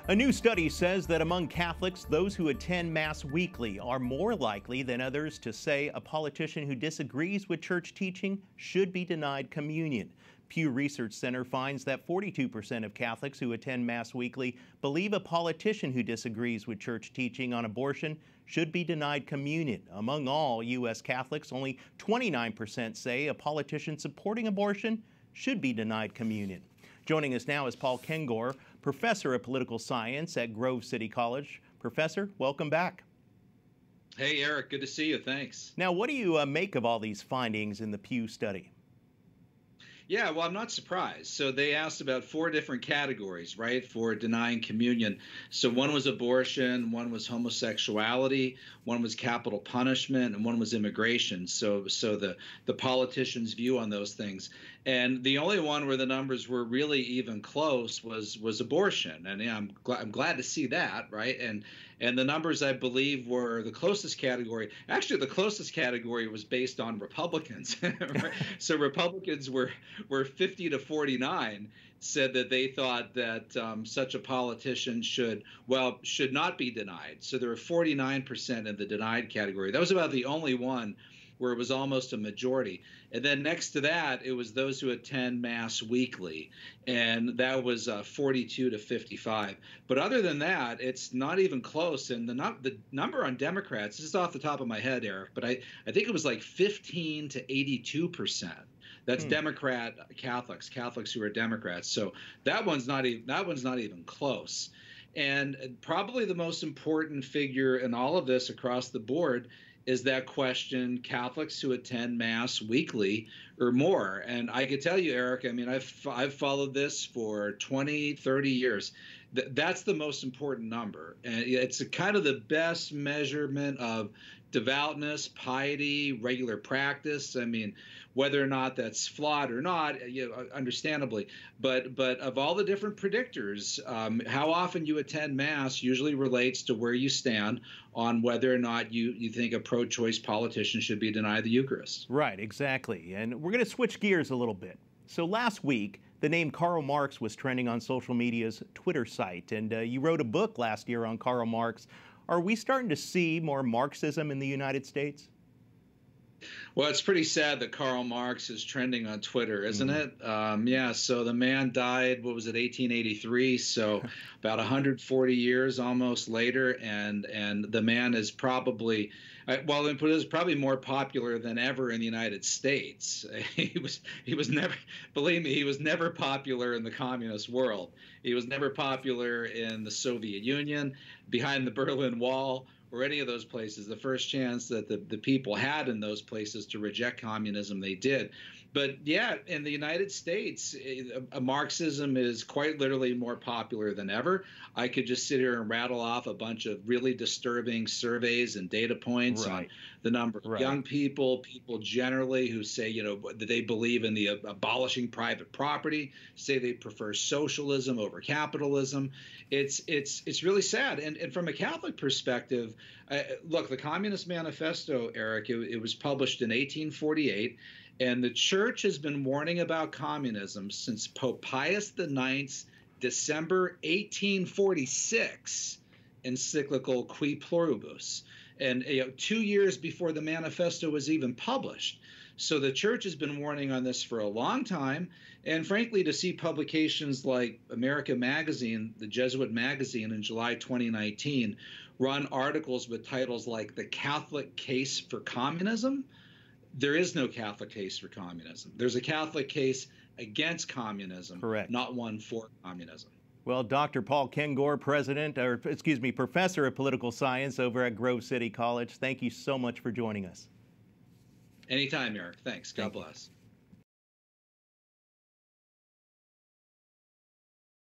A new study says that among Catholics, those who attend Mass weekly are more likely than others to say a politician who disagrees with church teaching should be denied communion. Pew Research Center finds that 42% of Catholics who attend Mass weekly believe a politician who disagrees with church teaching on abortion should be denied communion. Among all U.S. Catholics, only 29% say a politician supporting abortion should be denied communion. Joining us now is Paul Kengor, professor of political science at Grove City College. Professor, welcome back. Hey, Eric, good to see you. Thanks. Now, what do you make of all these findings in the Pew study? Yeah, well, I'm not surprised. So they asked about 4 different categories, right, for denying communion. So one was abortion, one was homosexuality, one was capital punishment, and one was immigration. So the politicians' view on those things. And the only one where the numbers were really even close was abortion. And yeah, I'm glad to see that, right? And the numbers, I believe, were the closest category. Actually, the closest category was based on Republicans. Right? So Republicans were 50 to 49 said that they thought that such a politician should not be denied. So there were 49% in the denied category. That was about the only one where it was almost a majority. And then next to that, it was those who attend Mass weekly, and that was 42 to 55. But other than that, it's not even close. And the number on Democrats, this is off the top of my head, Eric, but I think it was like 15 to 82%. That's Democrat Catholics who are Democrats. So that one's not even close. And probably the most important figure in all of this across the board is that question, Catholics who attend Mass weekly or more. And I could tell you, Eric, I mean, I've followed this for 20, 30 years. That's the most important number. And it's kind of the best measurement of devoutness, piety, regular practice. I mean, whether or not that's flawed or not, understandably. But of all the different predictors, how often you attend Mass usually relates to where you stand on whether or not you think a pro-choice politician should be denied the Eucharist. Right, exactly. And we're going to switch gears a little bit. So last week, the name Karl Marx was trending on social media's Twitter site, and you wrote a book last year on Karl Marx. Are we starting to see more Marxism in the United States? Well, it's pretty sad that Karl Marx is trending on Twitter, isn't it? Yeah, so the man died, what was it, 1883, so about 140 years almost later, and the man is probably, well, it is probably more popular than ever in the United States. He was never, believe me, he was never popular in the communist world. He was never popular in the Soviet Union, behind the Berlin Wall, or any of those places. The first chance that the people had in those places to reject communism, they did. But yeah, in the United States, Marxism is quite literally more popular than ever. I could just sit here and rattle off a bunch of really disturbing surveys and data points on the number of young people generally who say, that they believe in the abolishing private property, say they prefer socialism over capitalism. It's really sad. And from a Catholic perspective, look, the Communist Manifesto, Eric, it was published in 1848. And the church has been warning about communism since Pope Pius IX's December 1846 encyclical Qui Pluribus, and 2 years before the manifesto was even published. So the church has been warning on this for a long time. And frankly, to see publications like America Magazine, the Jesuit magazine, in July 2019, run articles with titles like "The Catholic Case for Communism," there is no Catholic case for communism. There's a Catholic case against communism, not one for communism. Well, Dr. Paul Kengor, professor of political science over at Grove City College, thank you so much for joining us. Anytime, Eric. Thanks. God bless.